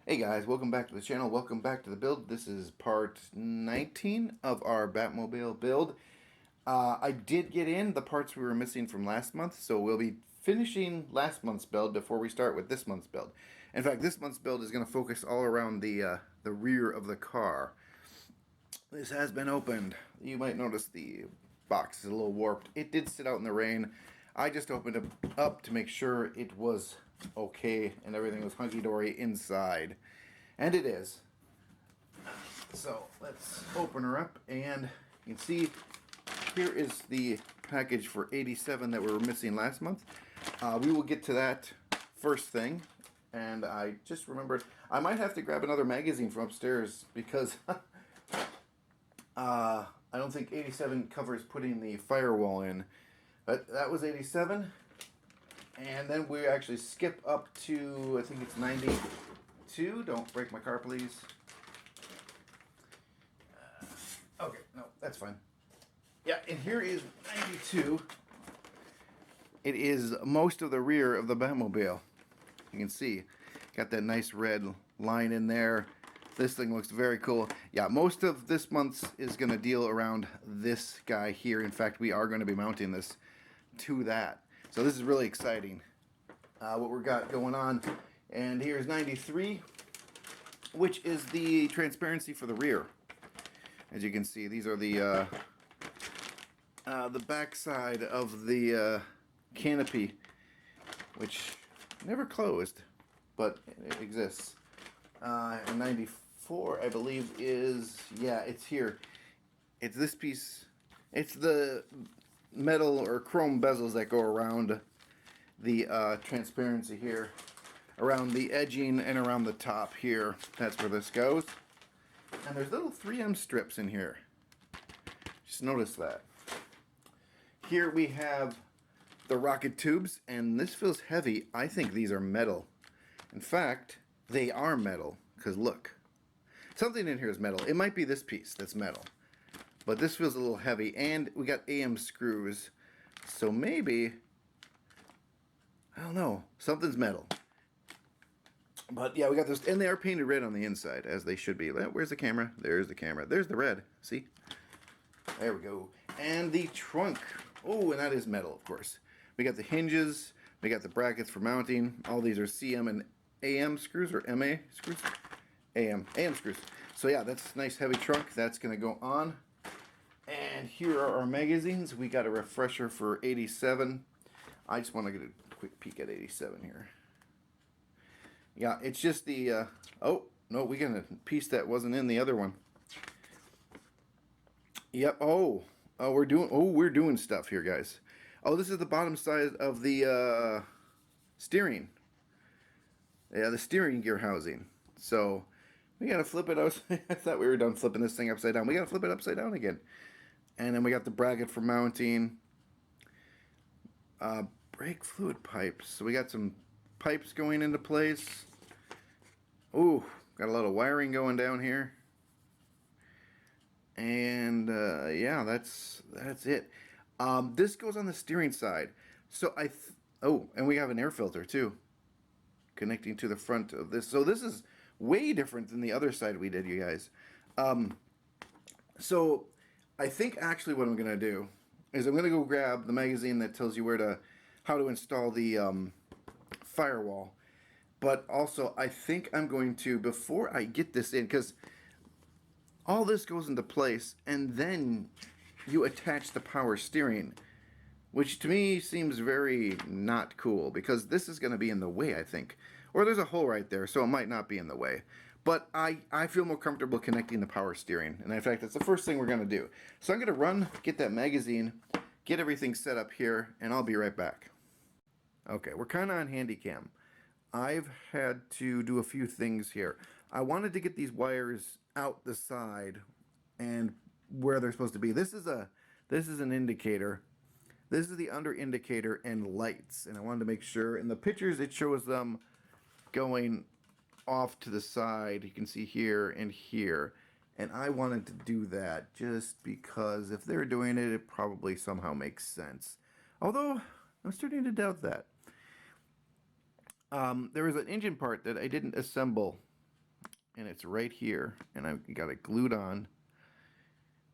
Hey guys, welcome back to the channel. Welcome back to the build. This is part 19 of our Batmobile build. I did get in the parts we were missing from last month, so we'll be finishing last month's build before we start with this month's build. In fact, this month's build is going to focus all around the rear of the car. This has been opened. You might notice the box is a little warped. It did sit out in the rain. I just opened it up to make sure it was okay and everything was hunky-dory inside. And it is. So let's open her up, and you can see here is the package for 87 that we were missing last month. We will get to that first thing. And I just remembered I might have to grab another magazine from upstairs because I don't think 87 covers putting the firewall in. But that was 87. And then we actually skip up to, I think it's 92. Don't break my car, please. Okay, no, that's fine. Yeah, and here is 92. It is most of the rear of the Batmobile. You can see, got that nice red line in there. This thing looks very cool. Yeah, most of this month's is going to deal around this guy here. In fact, we are going to be mounting this to that. So this is really exciting, what we've got going on. And here's 93, which is the transparency for the rear. As you can see, these are the back side of the canopy, which never closed, but it exists. And 94, I believe, is, yeah, it's here. It's this piece. It's the metal or chrome bezels that go around the transparency here, around the edging and around the top here. That's where this goes. And there's little 3M strips in here. Just notice that. Here we have the rocket tubes, and this feels heavy. I think these are metal. In fact, they are metal, because look. Something in here is metal. It might be this piece that's metal. But this feels a little heavy, and we got AM screws. So maybe, I don't know, something's metal. But yeah, we got those, and they are painted red on the inside, as they should be. Where's the camera? There's the camera. There's the red. See? There we go. And the trunk. Oh, and that is metal, of course. We got the hinges. We got the brackets for mounting. All these are CM and AM screws, or MA screws? AM screws. So yeah, that's a nice heavy trunk. That's going to go on. And here are our magazines. We got a refresher for 87. I just want to get a quick peek at 87 here. Yeah, it's just the, oh, no, we got a piece that wasn't in the other one. Yep, we're doing stuff here, guys. Oh, this is the bottom side of the, steering. Yeah, the steering gear housing. So, we gotta flip it out. I thought we were done flipping this thing upside down. We gotta flip it upside down again. And then we got the bracket for mounting. Brake fluid pipes. So we got some pipes going into place. Ooh, got a lot of wiring going down here. And yeah, that's it. This goes on the steering side. So oh, and we have an air filter too, connecting to the front of this. So this is way different than the other side we did, you guys. So I think actually what I'm gonna do is I'm gonna go grab the magazine that tells you how to install the firewall. But also, I think I'm going to, before I get this in, because all this goes into place, and then you attach the power steering, which to me seems very not cool, because this is going to be in the way, I think. Or there's a hole right there, so it might not be in the way. But I feel more comfortable connecting the power steering, and in fact, that's the first thing we're going to do. So I'm going to get that magazine, get everything set up here, and I'll be right back. Okay, we're kind of on Handycam. I've had to do a few things here. I wanted to get these wires out the side and where they're supposed to be. This is an indicator. This is the under indicator and lights, and I wanted to make sure. In the pictures, it shows them going off to the side. You can see here and here, and I wanted to do that just because if they're doing it, it probably somehow makes sense. Although I'm starting to doubt that. There was an engine part that I didn't assemble and it's right here, and I got it glued on.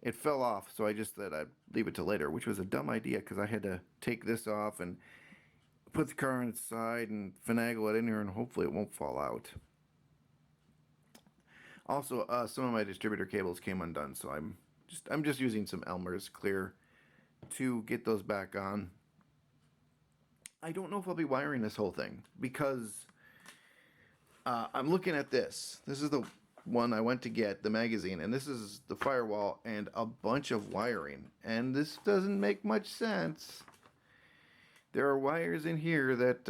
It fell off, so I just thought I'd leave it till later, which was a dumb idea because I had to take this off and put the car on its side and finagle it in here, and hopefully it won't fall out. Also, some of my distributor cables came undone, so I'm just using some Elmer's clear to get those back on. I don't know if I'll be wiring this whole thing because I'm looking at this. This is the one I went to get, the magazine, and this is the firewall and a bunch of wiring, and this doesn't make much sense. There are wires in here that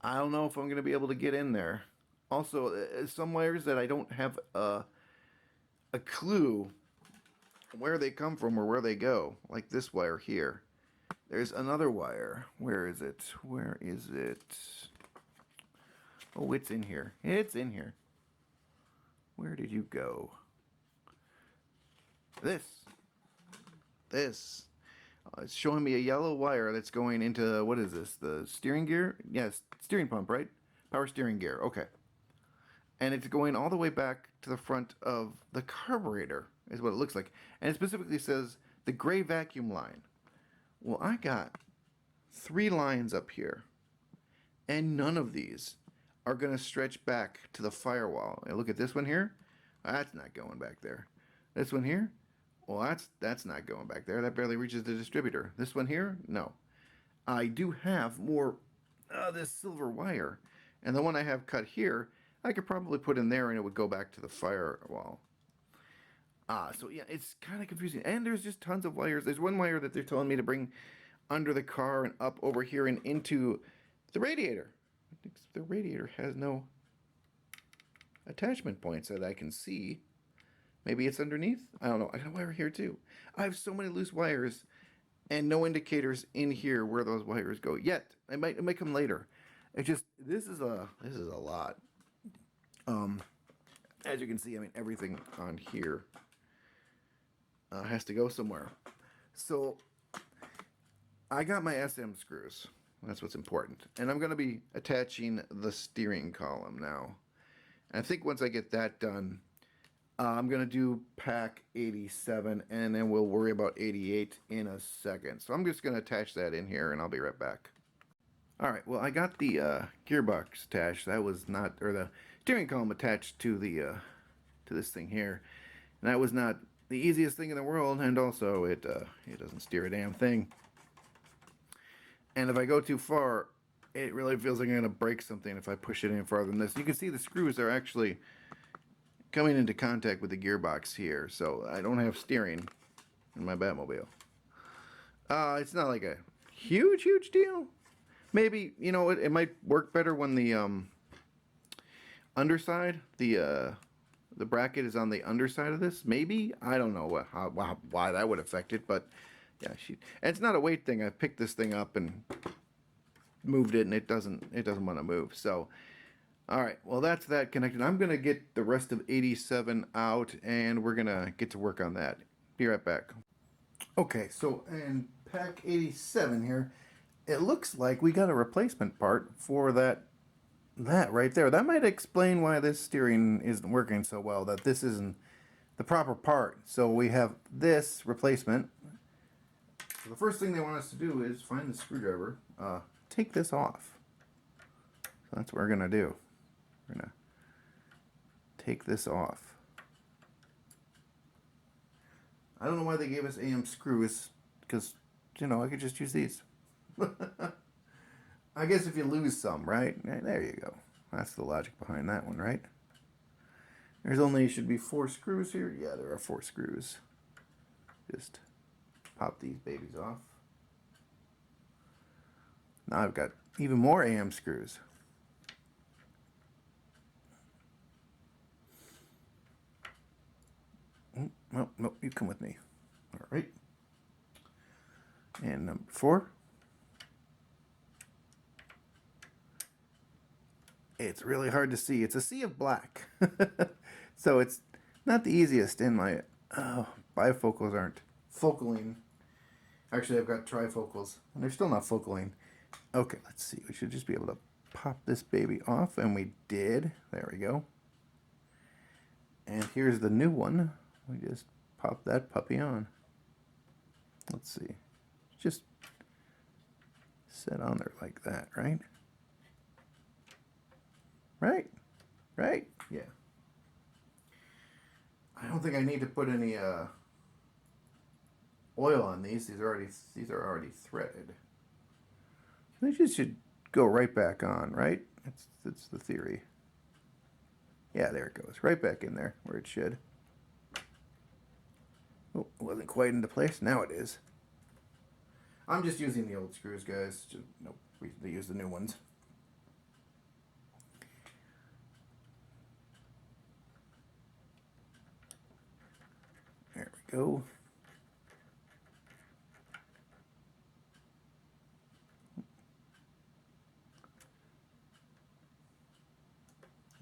I don't know if I'm going to be able to get in there. Also, some wires that I don't have a clue where they come from or where they go, like this wire here. There's another wire. Where is it? Where is it? Oh, it's in here. It's in here. Where did you go? This. It's showing me a yellow wire that's going into, what is this? The steering gear? Yes, steering pump, right? Power steering gear. Okay. And it's going all the way back to the front of the carburetor, is what it looks like. And it specifically says the gray vacuum line. Well, I got 3 lines up here, and none of these are going to stretch back to the firewall. And look at this one here. That's not going back there. This one here, well, that's not going back there. That barely reaches the distributor. This one here, no. I do have more this silver wire, and the one I have cut here, I could probably put in there and it would go back to the firewall. So yeah, it's kind of confusing. And there's just tons of wires. There's one wire that they're telling me to bring under the car and up over here and into the radiator. I think the radiator has no attachment points that I can see. Maybe it's underneath? I don't know. I got a wire here too. I have so many loose wires and no indicators in here where those wires go yet. It might come later. It just this is a lot. As you can see, I mean everything on here has to go somewhere. So I got my SM screws. That's what's important. And I'm going to be attaching the steering column now. And I think once I get that done, I'm going to do pack 87, and then we'll worry about 88 in a second. So I'm just going to attach that in here, and I'll be right back. Alright, well I got the gearbox attached. That was not, or the steering column attached to the to this thing here. And that was not the easiest thing in the world, and also it doesn't steer a damn thing. And if I go too far, it really feels like I'm going to break something if I push it any farther than this. You can see the screws are actually coming into contact with the gearbox here, so I don't have steering in my Batmobile. It's not like a huge deal. Maybe, you know, it might work better when the underside, the bracket is on the underside of this. Maybe, I don't know why that would affect it, but yeah, and it's not a weight thing. I picked this thing up and moved it, and it doesn't want to move. So, all right, well that's that connected. I'm gonna get the rest of 87 out, and we're gonna get to work on that. Be right back. Okay, so in pack 87 here, it looks like we got a replacement part for that right there. That might explain why this steering isn't working so well, that this isn't the proper part. So we have this replacement. So the first thing they want us to do is find the screwdriver, take this off. So that's what we're gonna do. We're gonna take this off. I don't know why they gave us AM screws, because, you know, I could just use these. I guess if you lose some, right? There you go. That's the logic behind that one, right? There's only, should be 4 screws here. Yeah, there are 4 screws. Just pop these babies off. Now I've got even more AM screws. Oh, no, you come with me. All right. And number 4. It's really hard to see. It's a sea of black. So it's not the easiest, and my bifocals aren't focaling. Actually, I've got trifocals, and they're still not focaling. Okay, let's see. We should just be able to pop this baby off, and we did. There we go. And here's the new one. We just pop that puppy on. Let's see. Just set on there like that, right? Right? Right? Yeah. I don't think I need to put any oil on these. These are already threaded. They just should go right back on, right? That's the theory. Yeah, there it goes. Right back in there where it should. Oh, it wasn't quite into place. Now it is. I'm just using the old screws, guys. Nope, we use the new ones. There we go.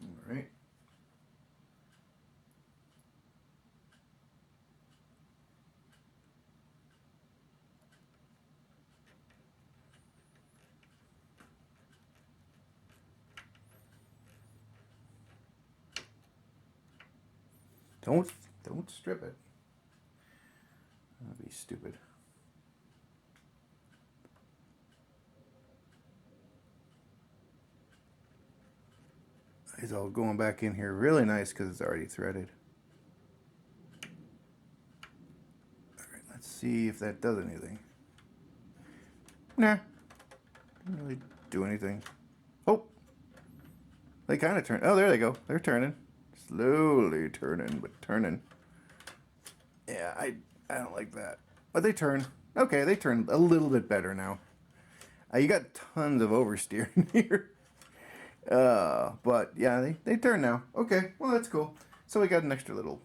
All right. Don't strip it. That'd be stupid. It's all going back in here really nice because it's already threaded. Alright, let's see if that does anything. Nah. Didn't really do anything. Oh! They kind of turn. Oh, there they go. They're turning. Slowly turning, but turning. Yeah, I don't like that. But they turn. Okay, they turn a little bit better now. You got tons of oversteer in here. But yeah, they turn now. Okay, well that's cool. So we got an extra little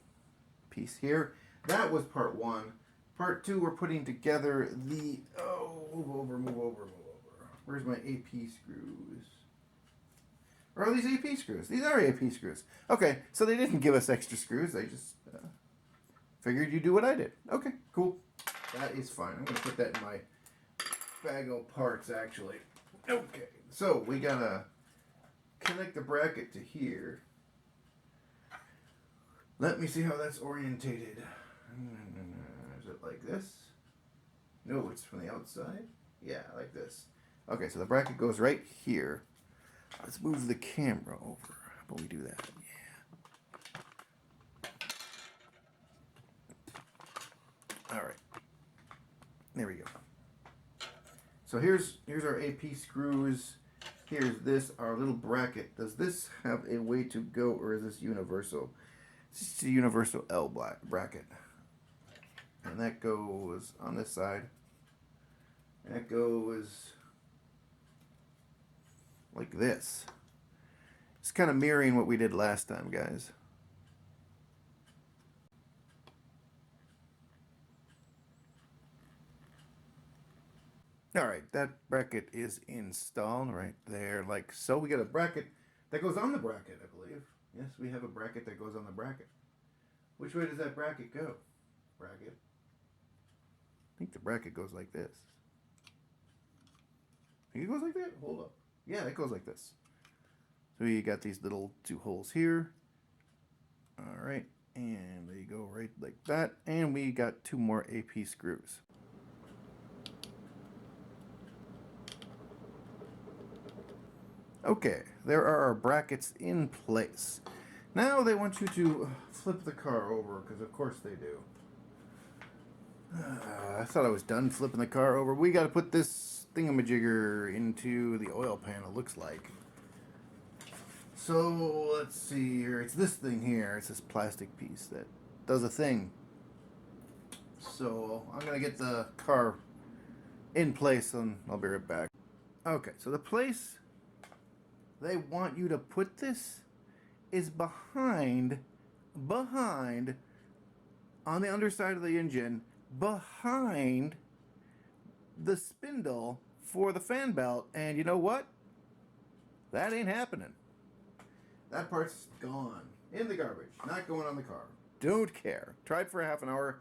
piece here. That was part one. Part two, we're putting together the... Oh, move over, move over, move over. Where's my AP screws? Where are these AP screws? These are AP screws. Okay, so they didn't give us extra screws. They just figured you'd do what I did. Okay, cool. That is fine. I'm going to put that in my bag of parts, actually. Okay, so we got to connect the bracket to here. Let me see how that's orientated. Is it like this? No, it's from the outside. Yeah, like this. Okay, so the bracket goes right here. Let's move the camera over. How about we do that? Yeah. All right. There we go. So here's our AP screws. Here's this, our little bracket. Does this have a way to go, or is this universal? This is a universal L bracket. And that goes on this side. And that goes like this. It's kind of mirroring what we did last time, guys. All right, that bracket is installed right there, like so. We got a bracket that goes on the bracket, I believe. Yes, we have a bracket that goes on the bracket. Which way does that bracket go? Bracket. I think the bracket goes like this. Think it goes like that? Hold up. Yeah, it goes like this. So you got these little two holes here. All right, and they go right like that. And we got two more AP screws. Okay, there are our brackets in place. Now they want you to flip the car over, because of course they do. I thought I was done flipping the car over. We got to put this thingamajigger into the oil pan, it looks like. So, let's see here. It's this thing here. It's this plastic piece that does a thing. So, I'm going to get the car in place and I'll be right back. Okay, so the place they want you to put this is behind on the underside of the engine, behind the spindle for the fan belt. And you know what? That ain't happening. That part's gone in the garbage, not going on the car. Don't care. Tried for a half an hour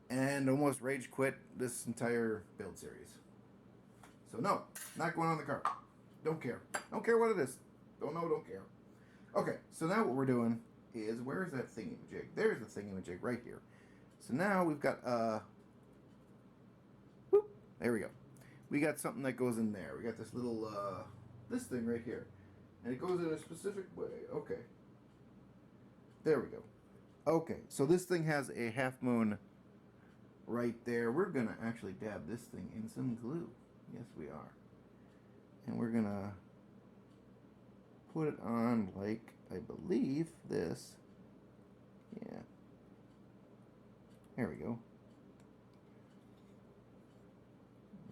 and almost rage quit this entire build series. So no, not going on the car. Don't care. Don't care what it is. Don't know, don't care. Okay, so now what we're doing is, where's that thingy-majig? There's the thingy-majig right here. So now we've got, whoop, there we go. We got something that goes in there. We got this little, this thing right here. And it goes in a specific way. Okay. There we go. Okay, so this thing has a half moon right there. We're going to actually dab this thing in some glue. Yes, we are. And we're going to put it on like, I believe, this. Yeah. There we go.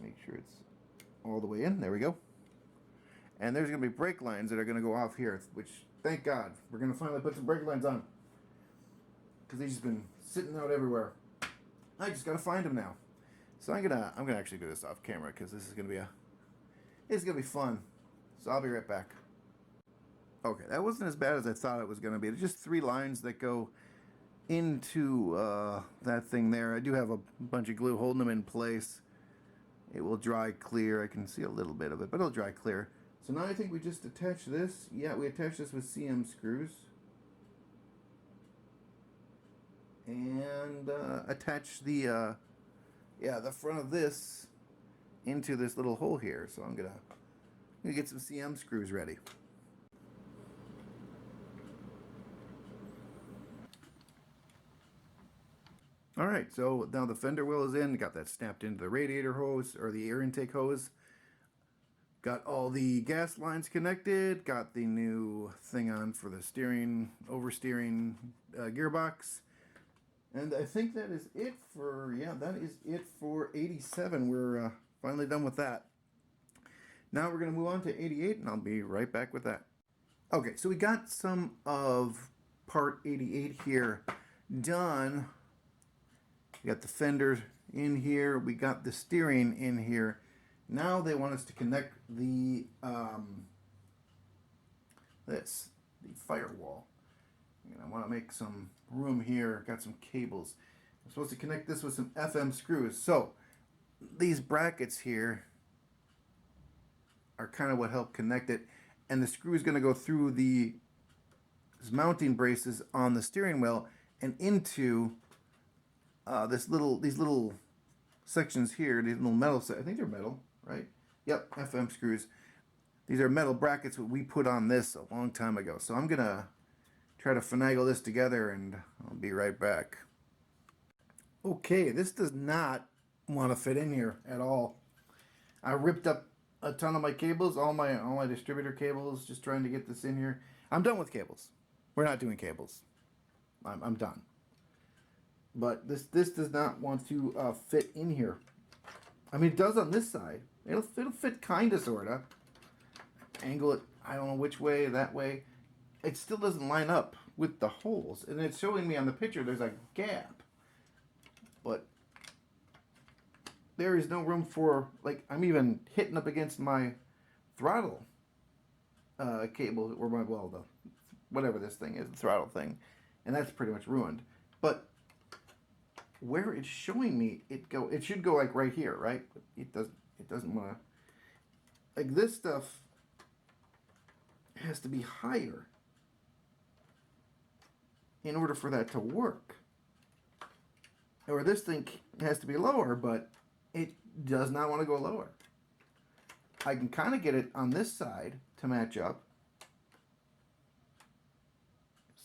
Make sure it's all the way in. There we go. And there's going to be brake lines that are going to go off here, which, thank God, we're going to finally put some brake lines on. Because they've just been sitting out everywhere. I just got to find them now. So I'm gonna actually do this off camera because this is going to be fun. So I'll be right back. Okay, that wasn't as bad as I thought it was going to be. There's just 3 lines that go into that thing there. I do have a bunch of glue holding them in place. It will dry clear. I can see a little bit of it, but it'll dry clear. So now I think we just attach this. Yeah, we attach this with CM screws. And attach the front of this into this little hole here. So I'm gonna get some CM screws ready. All right, so now the fender well is in. Got that snapped into the radiator hose, or the air intake hose. Got all the gas lines connected. Got the new thing on for the oversteering gearbox. And I think that is it for, that is it for 87. We're finally done with that. Now we're going to move on to 88, and I'll be right back with that. Okay, so we got some of part 88 here done. We got the fender in here. We got the steering in here. Now they want us to connect the the firewall. And I want to make some room here. Got some cables. I'm supposed to connect this with some FM screws. So these brackets here are kind of what help connect it. And the screw is going to go through these mounting braces on the steering wheel and into these little sections here. These little metal. I think they're metal, right? Yep, FM screws. These are metal brackets that we put on this a long time ago. So I'm gonna try to finagle this together, and I'll be right back. Okay, this does not want to fit in here at all. I ripped up a ton of my cables, all my distributor cables, just trying to get this in here. I'm done with cables. We're not doing cables. I'm done. But this does not want to fit in here. I mean, it does on this side. It'll fit kinda sorta. Angle it, I don't know which way, that way. It still doesn't line up with the holes, and it's showing me on the picture there's a gap. But there is no room for, like, I'm even hitting up against my throttle cable, or whatever this thing is, the throttle thing, and that's pretty much ruined. But where it's showing me it should go like right here, right? It doesn't want to. Like, this stuff has to be higher in order for that to work. Or this thing has to be lower, but it does not want to go lower. I can kind of get it on this side to match up.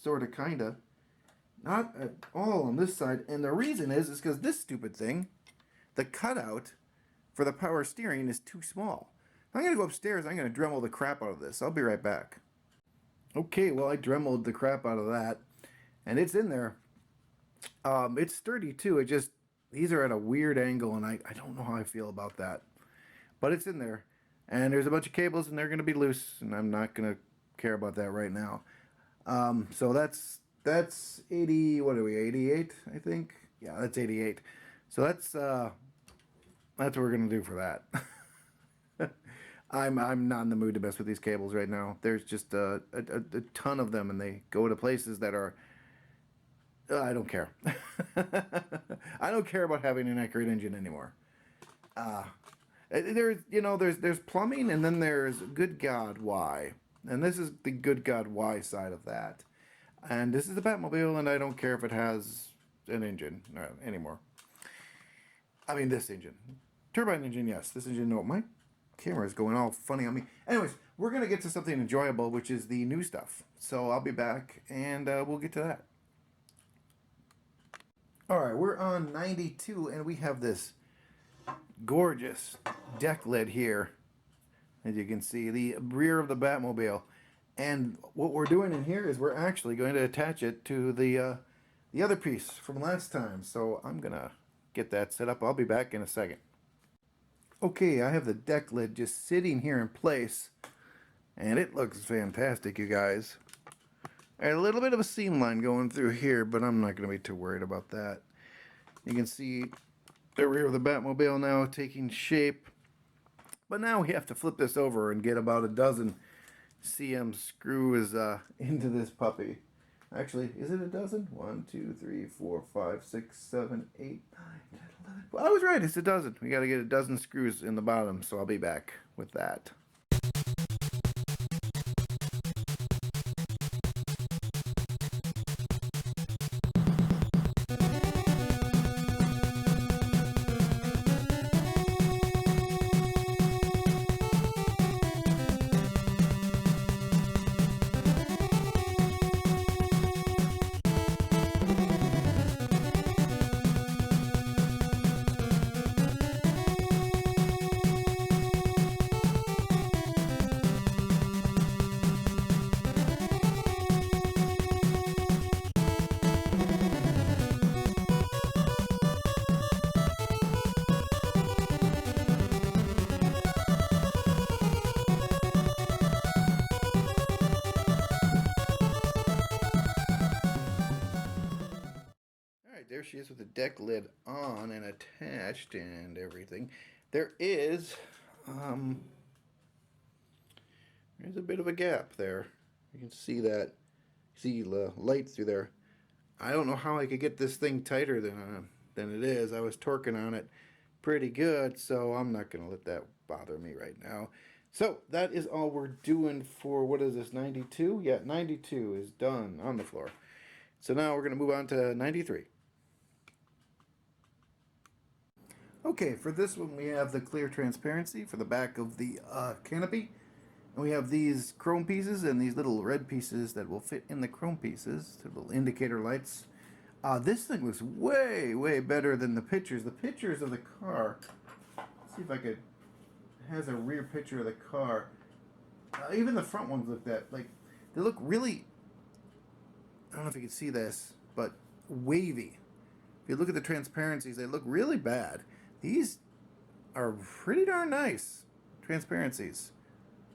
Sort of, kind of. Not at all on this side. And the reason is because this stupid thing, the cutout for the power steering, is too small. I'm going to go upstairs. I'm going to Dremel the crap out of this. I'll be right back. Okay, well, I Dremeled the crap out of that. And it's in there. It's sturdy, too. These are at a weird angle, and I don't know how I feel about that. But it's in there. And there's a bunch of cables, and they're going to be loose, and I'm not going to care about that right now. So that's 80, what are we, 88, I think? Yeah, that's 88. So that's what we're going to do for that. I'm not in the mood to mess with these cables right now. There's just a ton of them, and they go to places that are... I don't care. I don't care about having an accurate engine anymore. There's, there's plumbing, and then there's good God, why? And this is the good God, why side of that. And this is the Batmobile, and I don't care if it has an engine anymore. I mean, this engine. Turbine engine, yes. This engine, no. My camera is going all funny on me. Anyways, we're going to get to something enjoyable, which is the new stuff. So I'll be back, and we'll get to that. Alright, we're on 92, and we have this gorgeous deck lid here. As you can see, the rear of the Batmobile. And what we're doing in here is we're actually going to attach it to the other piece from last time. So I'm going to get that set up. I'll be back in a second. Okay, I have the deck lid just sitting here in place. And it looks fantastic, you guys. A little bit of a seam line going through here, but I'm not going to be too worried about that. You can see the rear of the Batmobile now taking shape. But now we have to flip this over and get about a dozen CM screws into this puppy. Actually, is it a dozen? 1, 2, 3, 4, 5, 6, 7, 8, 9, 10, 11. Well, I was right, it's a dozen. We got to get a dozen screws in the bottom, so I'll be back with that. There she is with the deck lid on and attached and everything. There's a bit of a gap there. You can see that. See the light through there. I don't know how I could get this thing tighter than it is. I was torquing on it pretty good, so I'm not going to let that bother me right now. So that is all we're doing for, what is this, 92? Yeah, 92 is done on the floor. So now we're going to move on to 93. Okay, for this one we have the clear transparency for the back of the canopy. And we have these chrome pieces and these little red pieces that will fit in the chrome pieces, the little indicator lights. This thing looks way, way better than the pictures. The pictures of the car, let's see if I could, it has a rear picture of the car. Even the front ones look that, like, they look really, I don't know if you can see this, but wavy. If you look at the transparencies, they look really bad. These are pretty darn nice transparencies.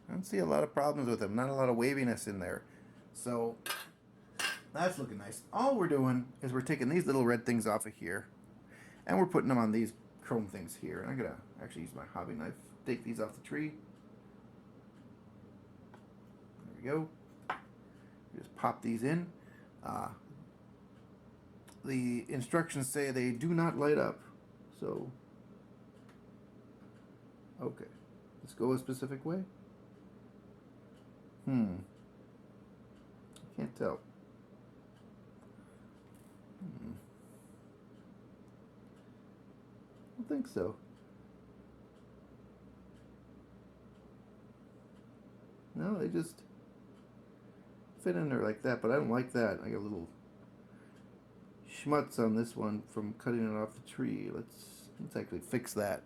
I don't see a lot of problems with them. Not a lot of waviness in there. So that's looking nice. All we're doing is we're taking these little red things off of here, and we're putting them on these chrome things here. And I'm going to actually use my hobby knife. Take these off the tree. There we go. Just pop these in. The instructions say they do not light up. So, okay. Let's go a specific way. I can't tell. I don't think so. No, they just fit in there like that, but I don't like that. I got a little schmutz on this one from cutting it off the tree. Let's actually fix that.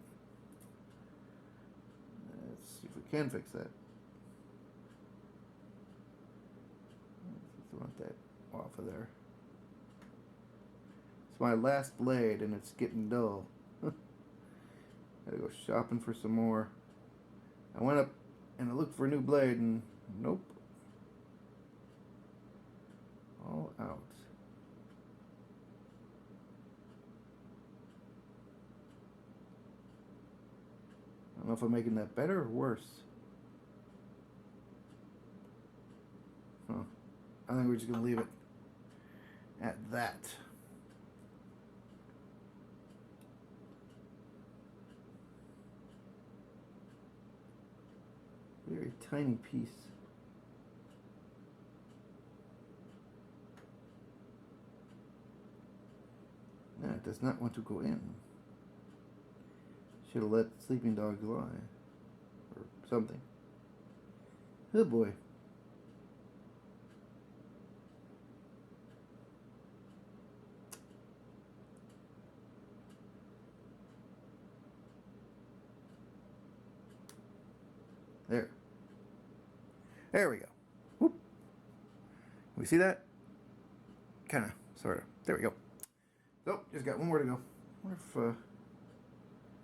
Let's see if we can fix that. Let's want that off of there. It's my last blade and it's getting dull. Gotta go shopping for some more. I went up and I looked for a new blade and nope. All out. I don't know if I'm making that better or worse. I think we're just going to leave it at that. Very tiny piece. No, it does not want to go in. Should have let sleeping dogs lie. Or something. Oh boy. There. There we go. Whoop. We see that? Kinda, sorta. There we go. So, just got one more to go. I wonder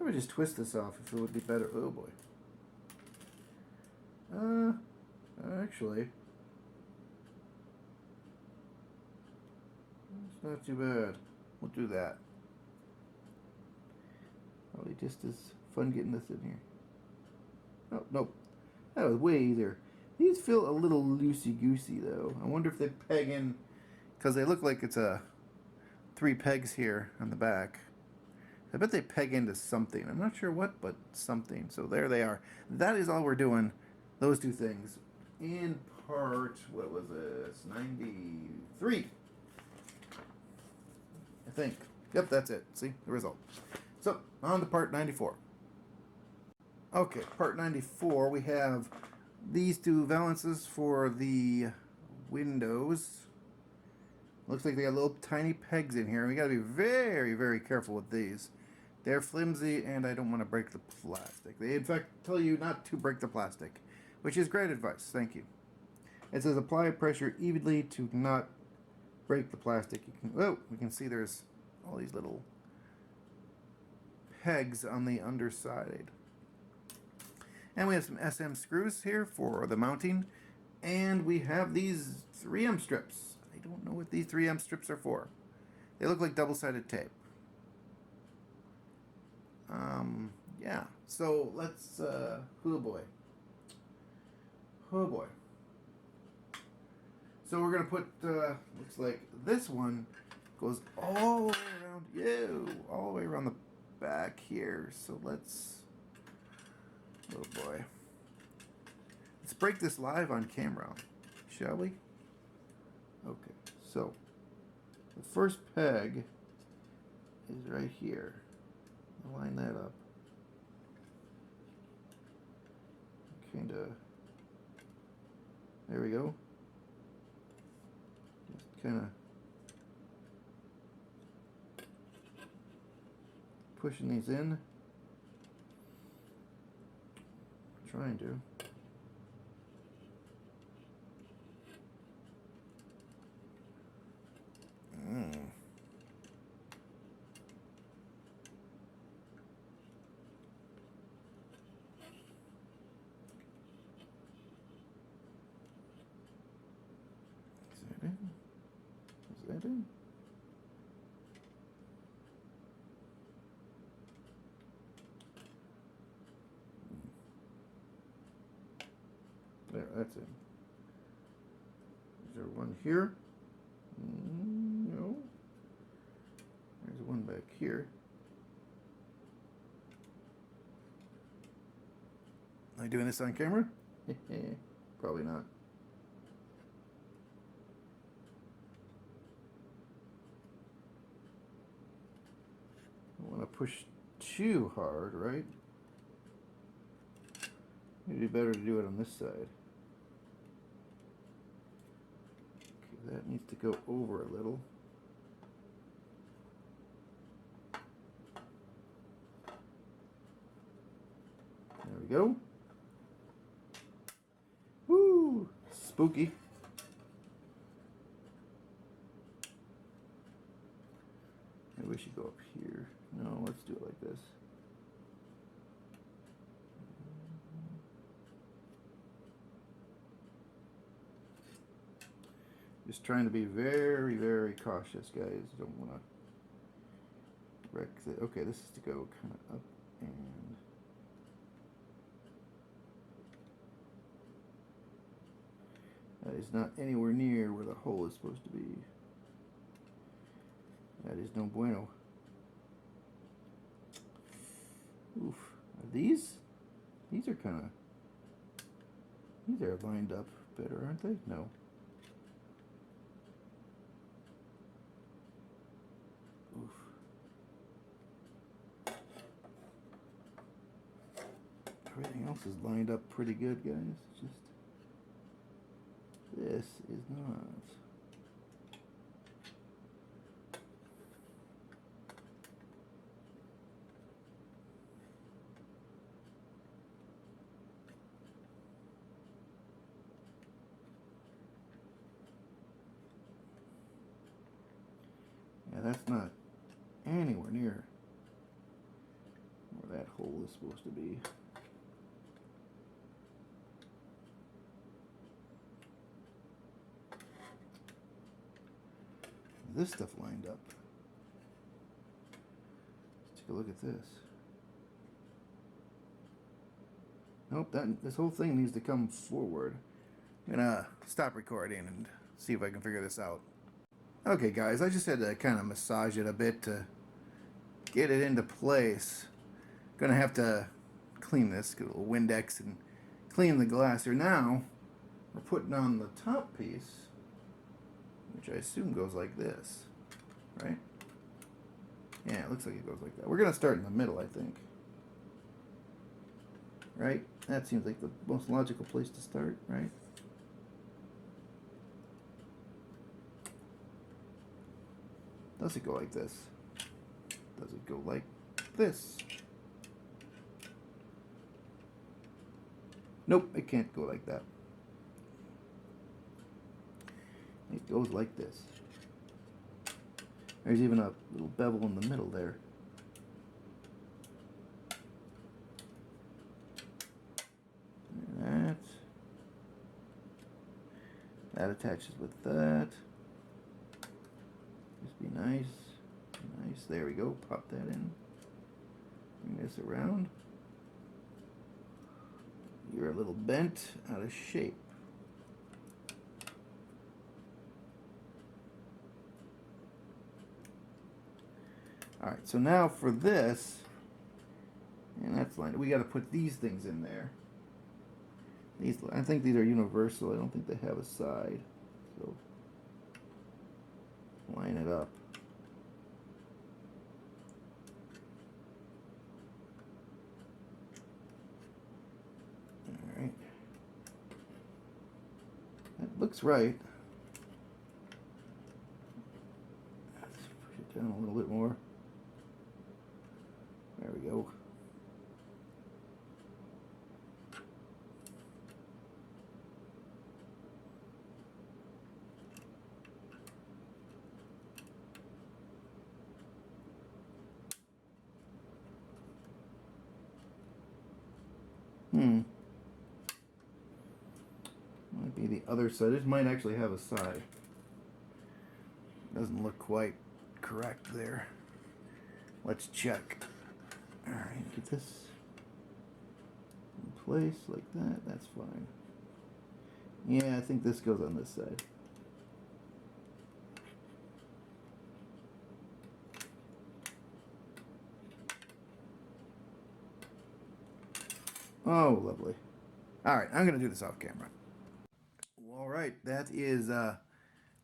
if I just twist this off, if it would be better. Oh boy. Actually, it's not too bad. We'll do that. Probably just as fun getting this in here. Oh, nope. That was way easier. These feel a little loosey-goosey, though. I wonder if they peg in, because they look like it's 3 pegs here on the back. I bet they peg into something. I'm not sure what, but something. So there they are. That is all we're doing. Those 2 things. In part, what was this? 93. I think. Yep, that's it. See? The result. So, on to part 94. Okay, part 94, we have these 2 valances for the windows. Looks like they got little tiny pegs in here. We got to be very, very careful with these. They're flimsy, and I don't want to break the plastic. They, in fact, tell you not to break the plastic, which is great advice. Thank you. It says apply pressure evenly to not break the plastic. You can, oh, we can see there's all these little pegs on the underside. And we have some SM screws here for the mounting. And we have these 3M strips. I don't know what these 3M strips are for. They look like double-sided tape. Yeah. So let's, oh boy. Oh boy. So we're going to put, looks like this one goes all the way around, all the way around the back here. So let's, oh boy. Let's break this live on camera, shall we? Okay, so the first peg is right here. Line that up. Kind of, there we go. Just kind of pushing these in. Trying to. Is that in? There, that's it. Is there one here? No. There's one back here. Am I doing this on camera? Probably not. I don't want to push too hard, right? It'd be better to do it on this side. Okay, that needs to go over a little. There we go. Woo! Spooky. Maybe we should go up here. No, let's do it like this. Just trying to be very, very cautious, guys. Don't want to wreck it. Okay, this is to go kind of up and... That is not anywhere near where the hole is supposed to be. That is no bueno. Oof. Are these? These are kind of... These are lined up better, aren't they? No. Oof. Everything else is lined up pretty good, guys. It's just this is not. Yeah, that's not anywhere near where that hole is supposed to be. This stuff lined up. Let's take a look at this. Nope, this whole thing needs to come forward. I'm gonna stop recording and see if I can figure this out. Okay guys, I just had to kind of massage it a bit to get it into place. Gonna have to clean this, get a little Windex and clean the glass here. Now, we're putting on the top piece, which I assume goes like this, right? Yeah, it looks like it goes like that. We're gonna start in the middle, I think. Right? That seems like the most logical place to start, right? Does it go like this? Does it go like this? Nope, it can't go like that. It goes like this. There's even a little bevel in the middle there. And that attaches with that. Just be nice. Nice. There we go. Pop that in. Bring this around. You're a little bent out of shape. Alright, so now for this, and that's lined. We got to put these things in there. These, I think these are universal. I don't think they have a side. So line it up. All right. That looks right. Let's push it down a little bit more. There we go. Might be the other side. This might actually have a side. Doesn't look quite correct there. Let's check. Alright, get this in place like that. That's fine. Yeah, I think this goes on this side. Oh, lovely. Alright, I'm going to do this off camera. Alright, that is,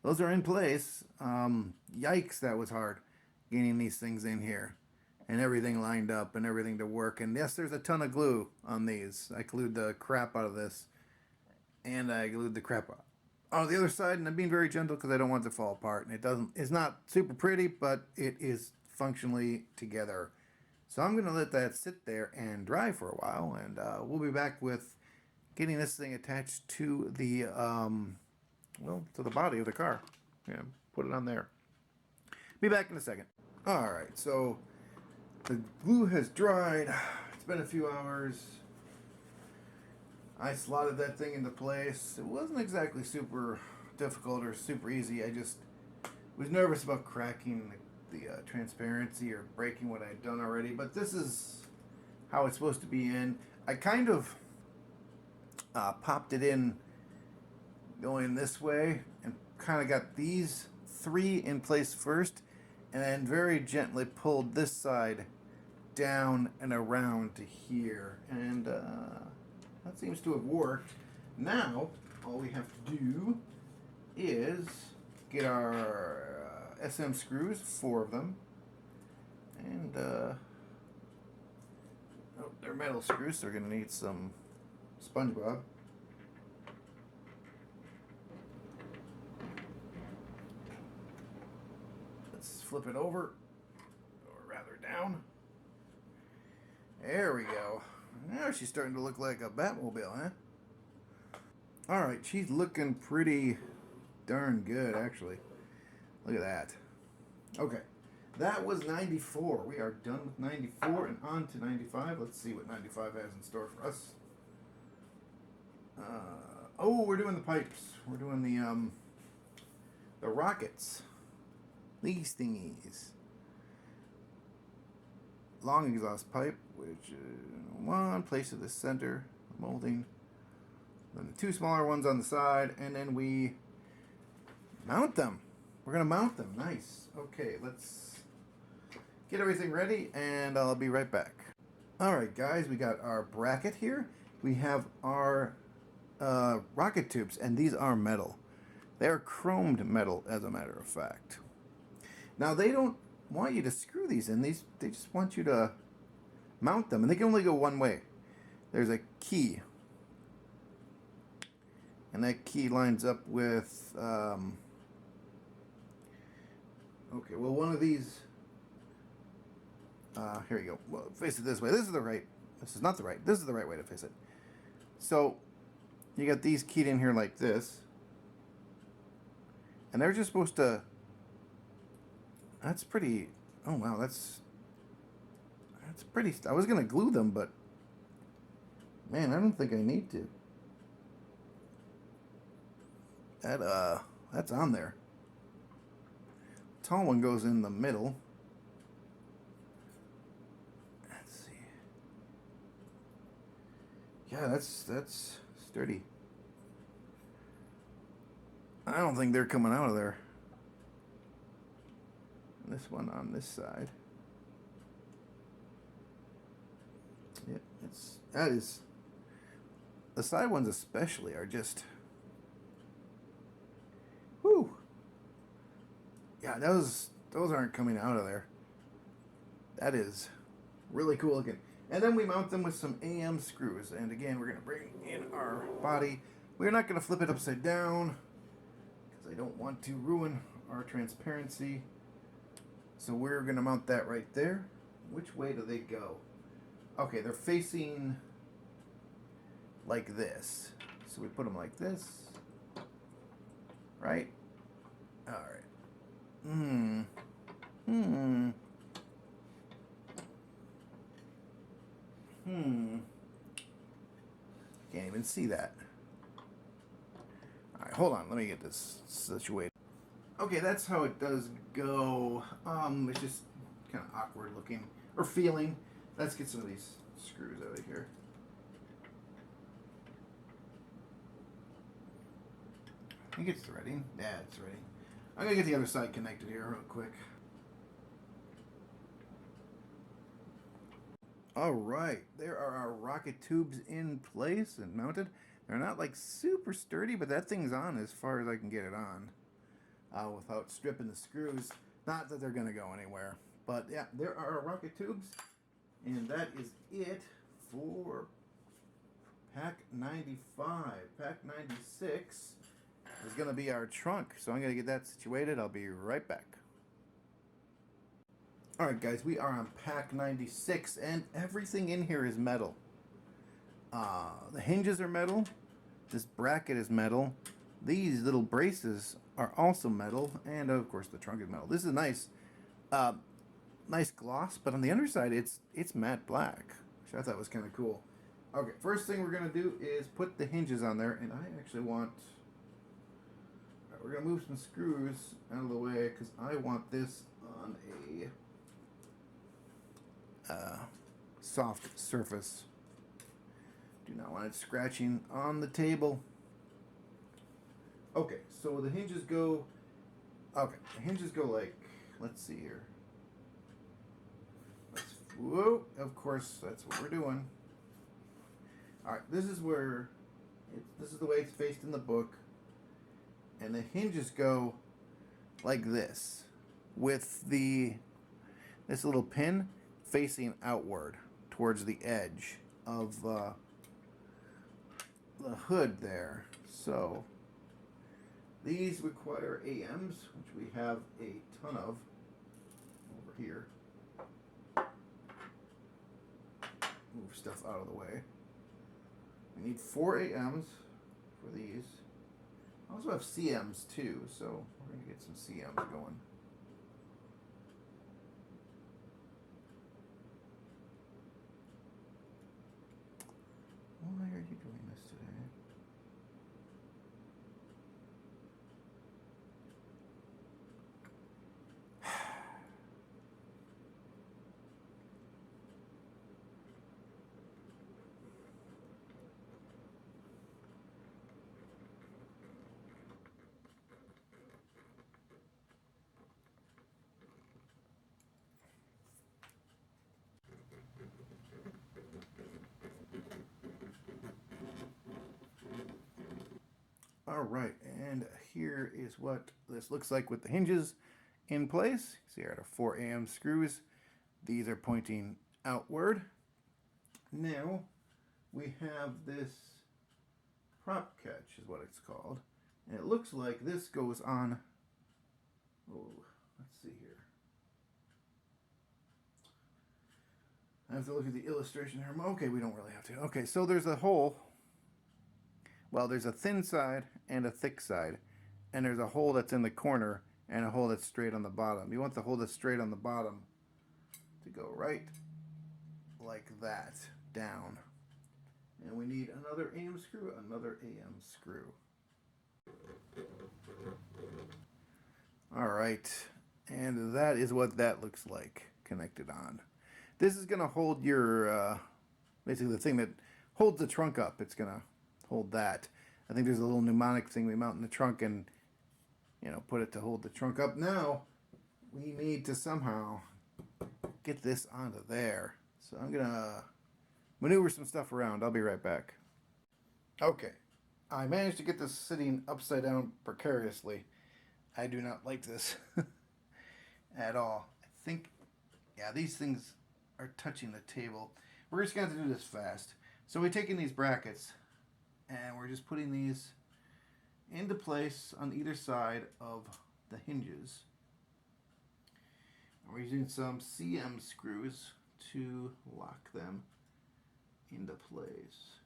those are in place. Yikes, that was hard getting these things in here. And everything lined up and everything to work. And yes, there's a ton of glue on these. I glued the crap out of this. And I glued the crap out on the other side. And I'm being very gentle because I don't want it to fall apart. And it's not super pretty, but it is functionally together. So I'm going to let that sit there and dry for a while. And we'll be back with getting this thing attached to the, well, to the body of the car. Yeah, put it on there. Be back in a second. Alright, so the glue has dried. It's been a few hours. I slotted that thing into place. It wasn't exactly super difficult or super easy. I just was nervous about cracking the transparency or breaking what I'd done already. But this is how it's supposed to be in. I kind of popped it in going this way and kind of got these three in place first, and then very gently pulled this side down and around to here, and that seems to have worked. Now, all we have to do is get our SM screws, 4 of them, and oh, they're metal screws, so we're going to need some SpongeBob. Let's flip it over, or rather down. There we go. Now she's starting to look like a Batmobile, huh? Alright, she's looking pretty darn good, actually. Look at that. Okay, that was 94. We are done with 94 and on to 95. Let's see what 95 has in store for us. Oh, we're doing the pipes. We're doing the rockets. These thingies. Long exhaust pipe, which one place at the center, molding. Then the 2 smaller ones on the side, and then we mount them. We're gonna mount them. Nice. Okay, let's get everything ready, and I'll be right back. All right, guys, we got our bracket here. We have our rocket tubes, and these are metal. They're chromed metal, as a matter of fact. Now, they don't want you to screw these in. They just want you to mount them, and they can only go one way. There's a key, and that key lines up with okay, well, one of these here you go. Well, face it this way. This is not the right. This is the right way to face it. So you got these keyed in here like this, and they're just supposed to. That's pretty. Oh wow, that's pretty. I was gonna glue them, but man, I don't think I need to. That's on there. Tall one goes in the middle. Let's see. Yeah, that's sturdy. I don't think they're coming out of there. This one on this side. Yeah, that is. The side ones especially are just. Whew. Yeah, those aren't coming out of there. That is really cool looking. And then we mount them with some AM screws. And again, we're going to bring in our body. We're not going to flip it upside down because I don't want to ruin our transparency. So we're going to mount that right there. Which way do they go? Okay, they're facing like this. So we put them like this. Right? All right. Can't even see that. All right, hold on. Let me get this situated. Okay, that's how it does go. It's just kind of awkward looking or feeling. Let's get some of these screws out of here. I think it's ready. Yeah, it's ready. I'm gonna get the other side connected here real quick. Alright, there are our rocket tubes in place and mounted. They're not like super sturdy, but that thing's on as far as I can get it on without stripping the screws. Not that they're going to go anywhere. But yeah, there are our rocket tubes. And that is it for Pack 95. Pack 96 is going to be our trunk. So I'm going to get that situated. I'll be right back. Alright guys, we are on Pack 96 and everything in here is metal. The hinges are metal. This bracket is metal. These little braces are also metal. And of course the trunk is metal. This is nice. Nice gloss, but on the underside it's matte black, which I thought was kind of cool. Okay, first thing we're going to do is put the hinges on there. And I actually want... we're going to move some screws out of the way because I want this on a... soft surface. Do not want it scratching on the table. Okay, so the hinges go. Okay, the hinges go like. Let's see here. Whoa! Of course, that's what we're doing. All right, this is where This is the way it's faced in the book. And the hinges go like this, with this little pin facing outward towards the edge of the hood there. So these require AMs, which we have a ton of over here. Move stuff out of the way. We need 4 AMs for these. I also have CMs too, so we're going to get some CMs going. Why are you doing this today? All right, and here is what this looks like with the hinges in place. See, I got our 4 AM screws. These are pointing outward. Now we have this prop catch, is what it's called, and it looks like this goes on. Oh, let's see here. I have to look at the illustration here. Okay, we don't really have to. Okay, so there's a hole. Well, there's a thin side and a thick side, and there's a hole that's in the corner and a hole that's straight on the bottom. You want the hole that's straight on the bottom to go right like that, down. And we need another AM screw, another AM screw. All right, and that is what that looks like connected on. This is gonna hold your, basically the thing that holds the trunk up. It's gonna hold that. I think there's a little pneumonic thing we mount in the trunk and, you know, put it to hold the trunk up. Now we need to somehow get this onto there. So I'm gonna maneuver some stuff around. I'll be right back. Okay, I managed to get this sitting upside down precariously. I do not like this at all. I think, yeah, these things are touching the table. We're just going to do this fast. So we're taking these brackets and we're just putting these into place on either side of the hinges. And we're using some CM screws to lock them into place.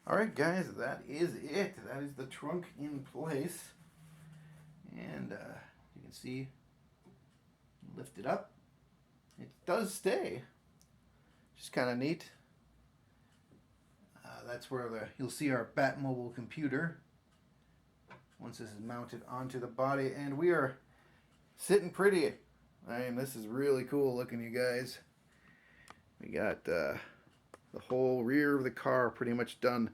Alright guys, that is it. That is the trunk in place. And you can see, lift it up. It does stay. Just kind of neat. That's where you'll see our Batmobile computer once this is mounted onto the body. And we are sitting pretty. I mean, this is really cool looking, you guys. We got the whole rear of the car pretty much done,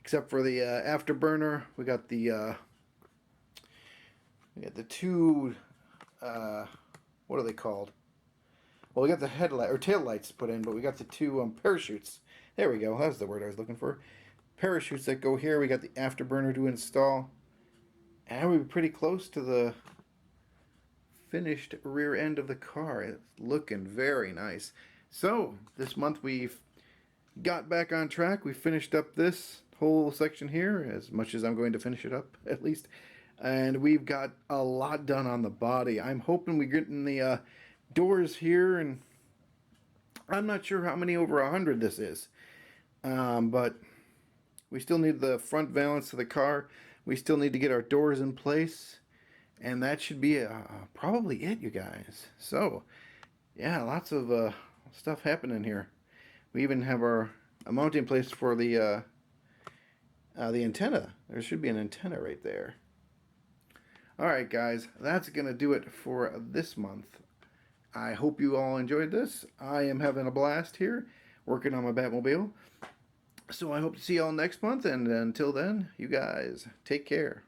except for the afterburner. We got the two what are they called? Well, we got the headlight or tail lights put in, but we got the two parachutes. There we go. That's the word I was looking for. Parachutes that go here. We got the afterburner to install, and we're pretty close to the finished rear end of the car. It's looking very nice. So this month we've got back on track. We finished up this whole section here, as much as I'm going to finish it up at least, and we've got a lot done on the body. I'm hoping we get in the doors here, and I'm not sure how many over 100 this is, but we still need the front valance of the car. We still need to get our doors in place, and that should be probably it, you guys. So yeah, lots of stuff happening here. We even have a mounting place for the antenna. There should be an antenna right there. Alright guys, that's going to do it for this month. I hope you all enjoyed this. I am having a blast here working on my Batmobile. So I hope to see you all next month, and until then, you guys take care.